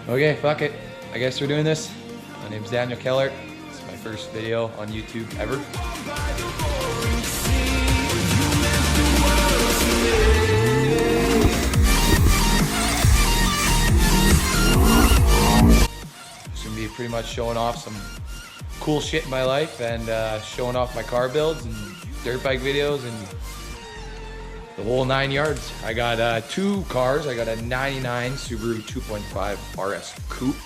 Okay, fuck it. I guess we're doing this. My name's Daniel Keller. It's my first video on YouTube ever. Just gonna be pretty much showing off some cool shit in my life and showing off my car builds and dirt bike videos and the whole 9 yards. I got 2 cars. I got a 99 Subaru 2.5 RS Coupe.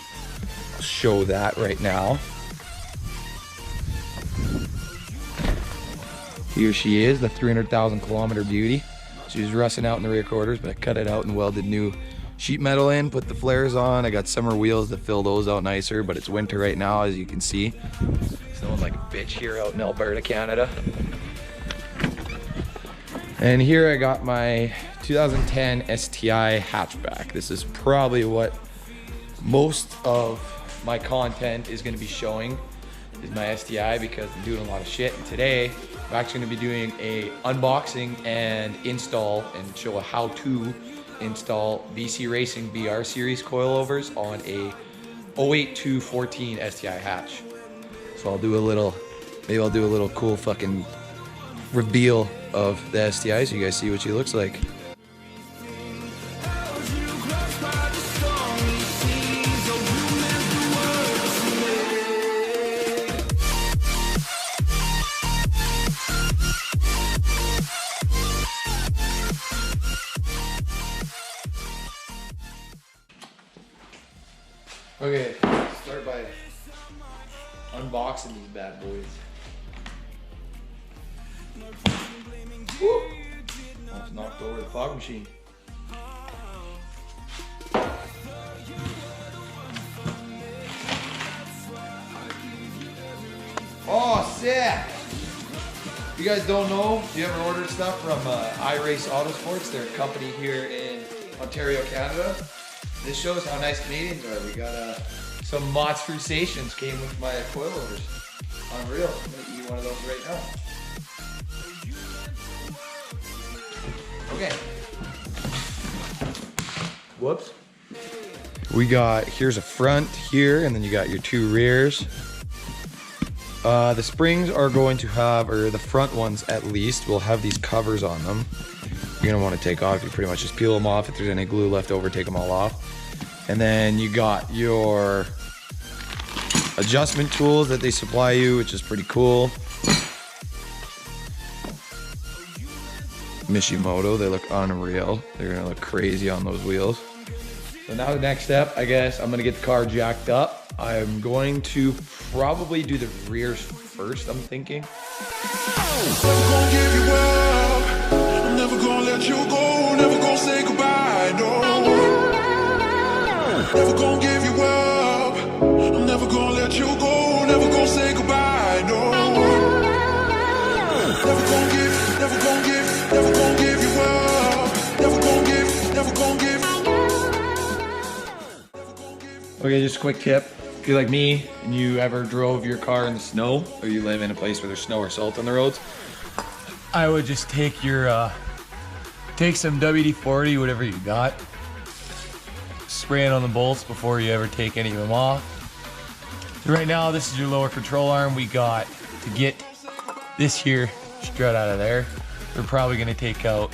I'll show that right now. Here she is, the 300,000 kilometer beauty. She was rusting out in the rear quarters, but I cut it out and welded new sheet metal in, put the flares on. I got summer wheels to fill those out nicer, but it's winter right now, as you can see. Snowing like a bitch here out in Alberta, Canada. And here I got my 2010 STI hatchback. This is probably what most of my content is gonna be showing, is my STI, because I'm doing a lot of shit. And today, I'm actually gonna be doing a unboxing and install and show a how-to install BC Racing BR Series coilovers on a 08 to 14 STI hatch. So I'll do a little, maybe I'll do a little cool fucking reveal of the STI so you guys see what she looks like. Okay, start by unboxing these bad boys. Woo! Almost knocked over the fog machine. Oh, sick! If you guys don't know, if you ever ordered stuff from iRace Autosports, they're a company here in Ontario, Canada. This shows how nice Canadians are. We got some monster stations came with my coilovers. Unreal. I'm gonna eat one of those right now. Okay. Whoops. We got, here's a front here, and then you got your 2 rears. The springs are going to have, or the front ones at least, will have these covers on them. You're gonna want to take off. You pretty much just peel them off. If there's any glue left over, take them all off. And then you got your adjustment tools that they supply you, which is pretty cool. Mishimoto, they look unreal. They're gonna look crazy on those wheels. So now the next step, I guess, I'm gonna get the car jacked up. I'm going to probably do the rears first, I'm thinking. Never gonna give you up. I'm never gonna let you go. Never gonna say goodbye, no. Never gonna give you up. I'm never gonna let you go. Never gonna say goodbye, no. Never gonna give you up. Never gonna give. Okay, just a quick tip. If you're like me and you ever drove your car in the snow, or you live in a place where there's snow or salt on the roads, I would just take your, take some WD-40, whatever you got, spray it on the bolts before you ever take any of them off. So right now, this is your lower control arm. We got to get this here strut out of there. We're probably gonna take out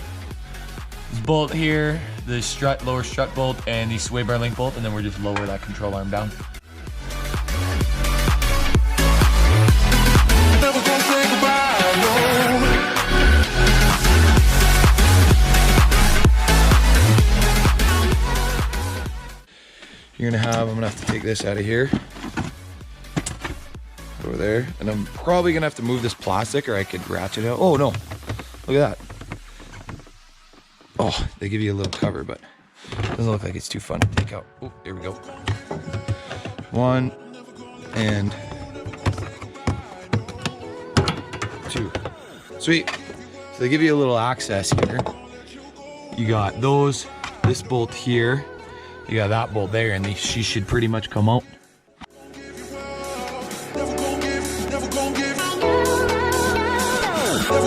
this bolt here, the strut, lower strut bolt, and the sway bar link bolt, and then we'll just lower that control arm down. Never gonna say goodbye, no. I'm gonna have to take this out of here, over there, and I'm probably gonna have to move this plastic, or I could ratchet out. Oh no, look at that. Oh, they give you a little cover, but it doesn't look like it's too fun to take out. Oh, here we go. 1 and 2. Sweet. So they give you a little access here. You got those, this bolt here, you got that bolt there, and she should pretty much come out. Never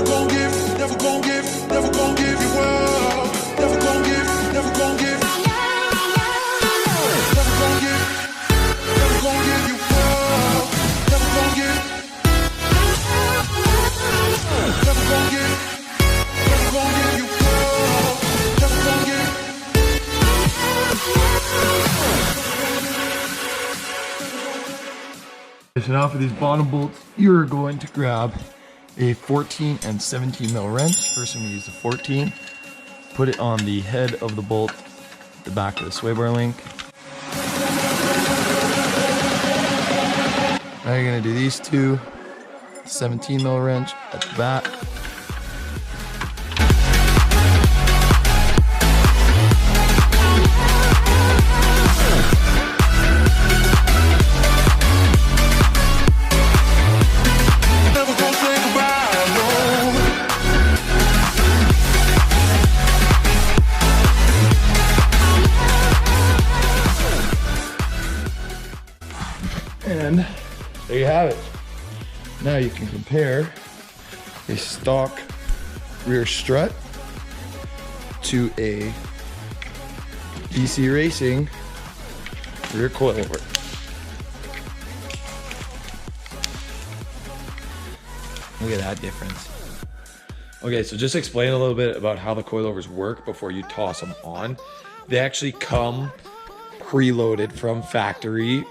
gonna give. Never gonna give. So now for these bottom bolts, you're going to grab a 14 and 17 mil wrench. First I'm gonna use the 14, put it on the head of the bolt, the back of the sway bar link. Now you're gonna do these two, 17 mil wrench at the back. And there you have it. Now you can compare a stock rear strut to a DC Racing rear coilover. Look at that difference. Okay, so just explain a little bit about how the coilovers work before you toss them on. They actually come preloaded from factory.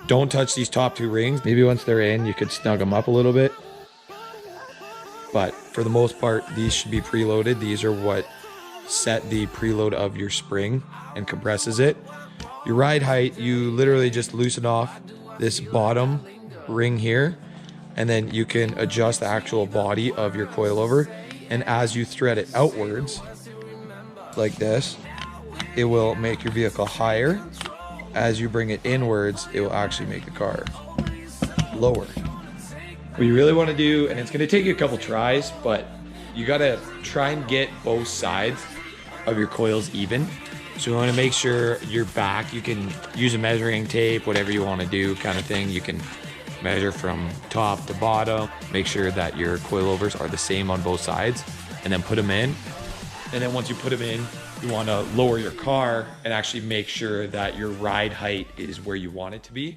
Don't touch these top two rings. Maybe once they're in, you could snug them up a little bit. But for the most part, these should be preloaded. These are what set the preload of your spring and compresses it. Your ride height, you literally just loosen off this bottom ring here, and then you can adjust the actual body of your coilover. And as you thread it outwards, like this, it will make your vehicle higher. As you bring it inwards, it will actually make the car lower. What you really want to do, and it's going to take you a couple tries, but you got to try and get both sides of your coils even. So you want to make sure your back, you can use a measuring tape, whatever you want to do kind of thing. You can measure from top to bottom, make sure that your coilovers are the same on both sides, and then put them in. And then once you put them in, you want to lower your car and actually make sure that your ride height is where you want it to be.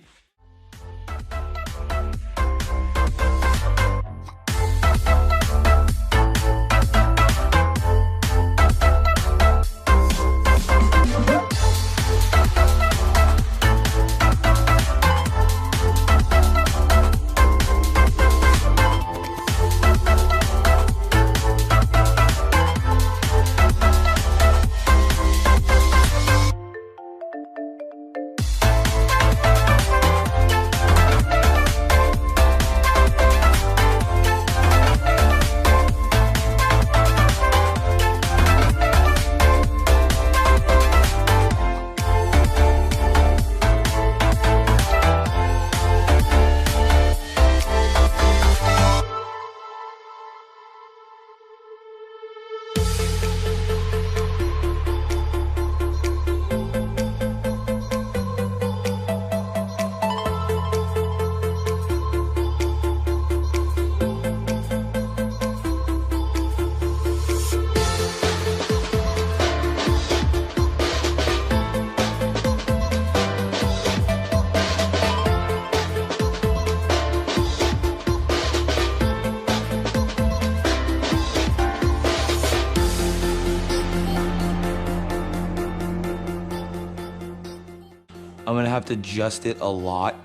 I'm gonna have to adjust it a lot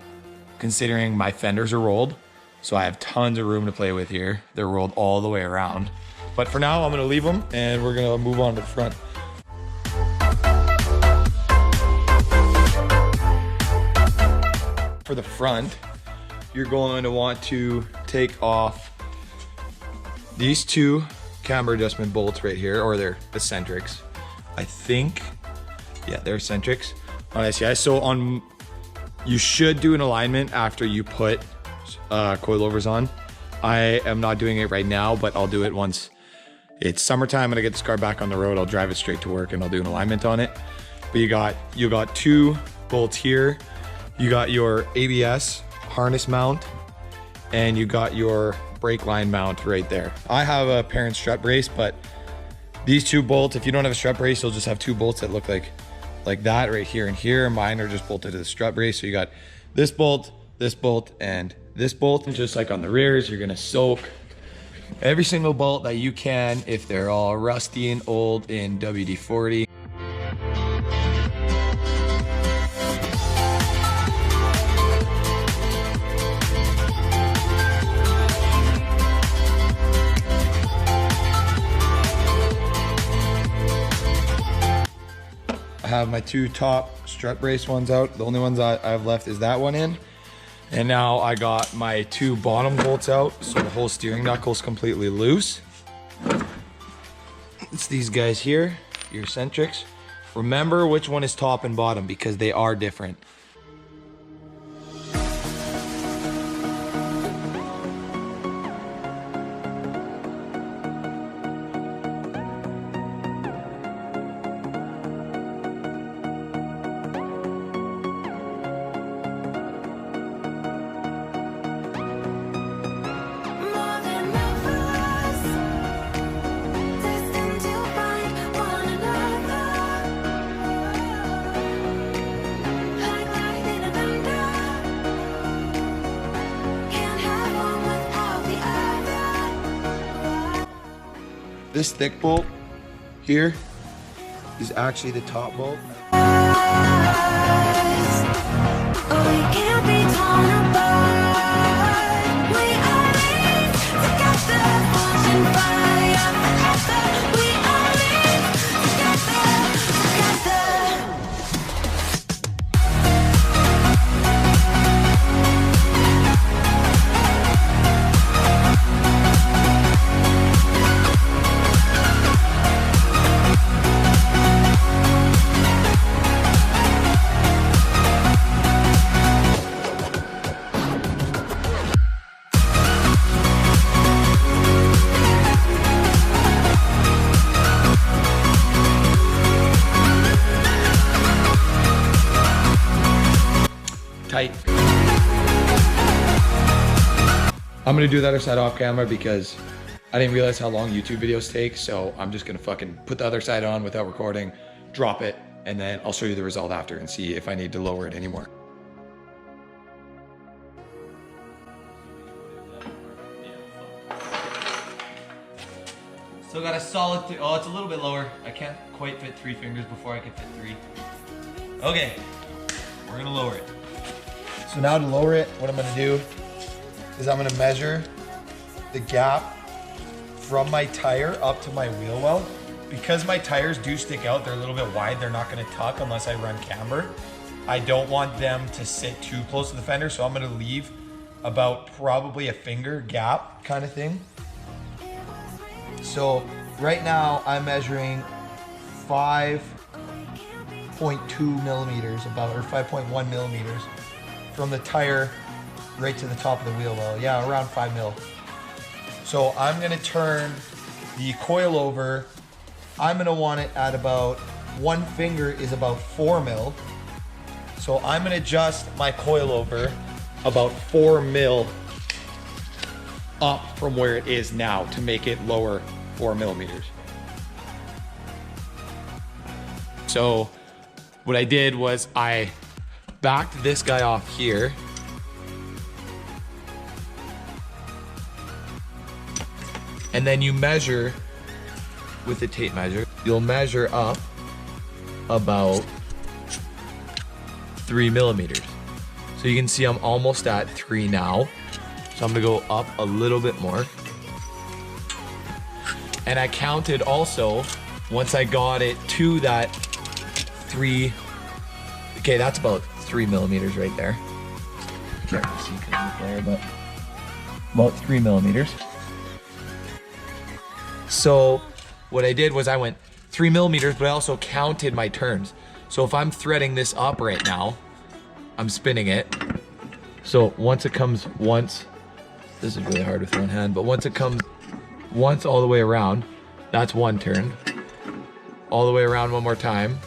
considering my fenders are rolled. So I have tons of room to play with here. They're rolled all the way around. But for now, I'm gonna leave them and we're gonna move on to the front. For the front, you're going to want to take off these two camber adjustment bolts right here, or they're eccentrics. I think, yeah, they're eccentrics on SCI. So you should do an alignment after you put coilovers on. I am not doing it right now, but I'll do it once it's summertime. I'm gonna get this car back on the road. I'll drive it straight to work and I'll do an alignment on it. But you got two bolts here. You got your ABS harness mount and you got your brake line mount right there. I have a parent strut brace, but these two bolts, if you don't have a strut brace, you'll just have two bolts that look like that right here and here. Mine are just bolted to the strut brace. So you got this bolt, and this bolt. And just like on the rears, you're gonna soak every single bolt that you can if they're all rusty and old in WD-40. have my two top strut brace ones out. The only ones I have left is that one in. And now I got my two bottom bolts out, so the whole steering knuckle's completely loose. It's these guys here, your eccentrics. Remember which one is top and bottom because they are different. This thick bolt here is actually the top bolt. Tight. I'm gonna do the other side off camera because I didn't realize how long YouTube videos take, so I'm just gonna fucking put the other side on without recording, drop it, and then I'll show you the result after and see if I need to lower it anymore. Still got a solid, oh, it's a little bit lower. I can't quite fit 3 fingers before I can fit 3. Okay, we're gonna lower it. So now to lower it, what I'm gonna do is I'm gonna measure the gap from my tire up to my wheel well. Because my tires do stick out, they're a little bit wide, they're not gonna tuck unless I run camber. I don't want them to sit too close to the fender, so I'm gonna leave about probably a finger gap kind of thing. So right now I'm measuring 5.2 millimeters about, or 5.1 millimeters from the tire right to the top of the wheel well. Yeah, around 5 mil. So I'm gonna turn the coilover. I'm gonna want it at about, one finger is about 4 mil. So I'm gonna adjust my coilover about 4 mil up from where it is now to make it lower 4 millimeters. So what I did was I backed this guy off here. And then you measure with the tape measure. You'll measure up about 3 millimeters. So you can see I'm almost at 3 now. So I'm gonna go up a little bit more. And I counted also, once I got it to that 3, okay, that's about 3 millimeters right there. Can't really see because of the glare, but about 3 millimeters. So what I did was I went 3 millimeters, but I also counted my turns. So if I'm threading this up right now, I'm spinning it. So once it comes once, this is really hard with one hand, but once it comes once all the way around, that's 1 turn. All the way around one more time,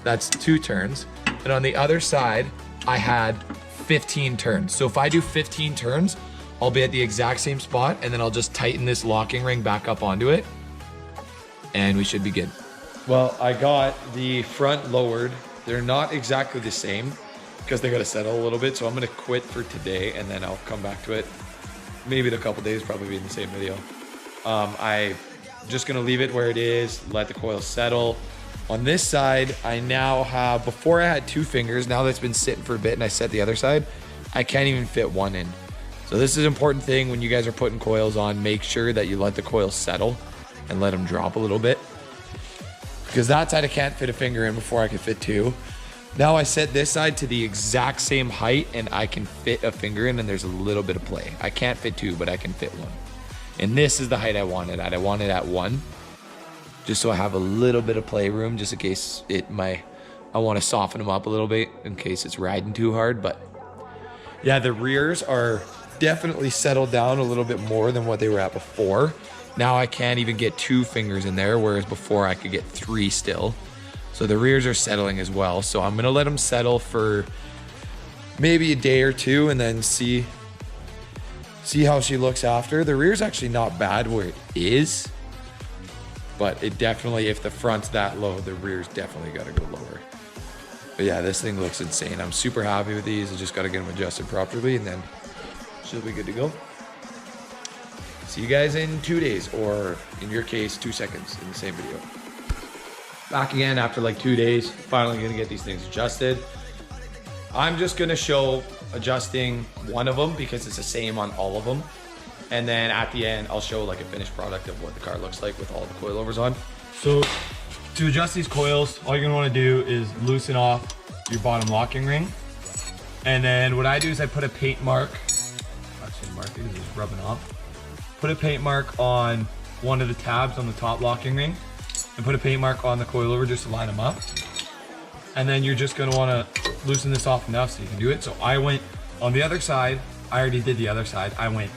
that's 2 turns. And on the other side, I had 15 turns. So if I do 15 turns, I'll be at the exact same spot, and then I'll just tighten this locking ring back up onto it, and we should be good. Well, I got the front lowered. They're not exactly the same because they got to settle a little bit. So I'm going to quit for today, and then I'll come back to it. Maybe in a couple days, probably be in the same video. I'm just going to leave it where it is, let the coil settle. On this side, I now have, before I had 2 fingers, now that's been sitting for a bit and I set the other side, I can't even fit 1 in. So this is an important thing when you guys are putting coils on. Make sure that you let the coils settle and let them drop a little bit. because that side I can't fit a finger in before I can fit two. Now I set this side to the exact same height and I can fit a finger in, and there's a little bit of play. I can't fit two, but I can fit one. And this is the height I want it at. I want it at 1, just so I have a little bit of play room, just in case I want to soften them up a little bit in case it's riding too hard. But yeah, the rears are definitely settled down a little bit more than what they were at before. Now I can't even get 2 fingers in there, whereas before I could get 3 still. So the rears are settling as well. So I'm gonna let them settle for maybe a day or 2 and then see how she looks after. The rear's actually not bad where it is, but it definitely, if the front's that low, the rear's definitely gotta go lower. But yeah, this thing looks insane. I'm super happy with these. I just gotta get them adjusted properly and then she'll be good to go. See you guys in 2 days, or in your case, 2 seconds in the same video. Back again after like 2 days, finally gonna get these things adjusted. I'm just gonna show adjusting one of them because it's the same on all of them. And then at the end, I'll show like a finished product of what the car looks like with all the coilovers on. So to adjust these coils, all you're gonna wanna do is loosen off your bottom locking ring. And then what I do is I put a paint mark, actually mark it because it's rubbing off. Put a paint mark on one of the tabs on the top locking ring, and put a paint mark on the coilover just to line them up. And then you're just gonna wanna loosen this off enough so you can do it. So I went on the other side, I already did the other side. I went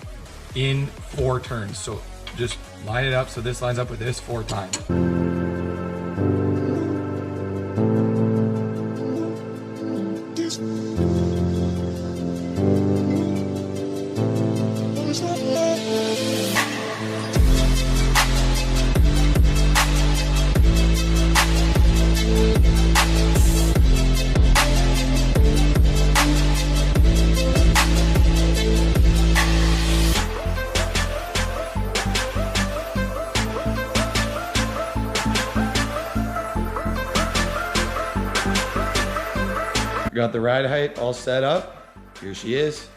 in 4 turns. So just line it up so this lines up with this 4 times. Got the ride height all set up. Here she is.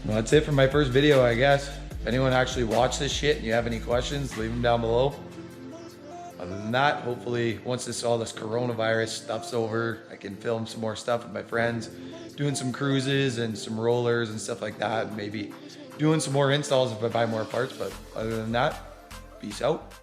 Well, that's it for my first video, I guess. If anyone actually watched this shit and you have any questions, leave them down below. Other than that, hopefully once all this coronavirus stuff's over, I can film some more stuff with my friends, doing some cruises and some rollers and stuff like that, and maybe doing some more installs if I buy more parts. But other than that, peace out.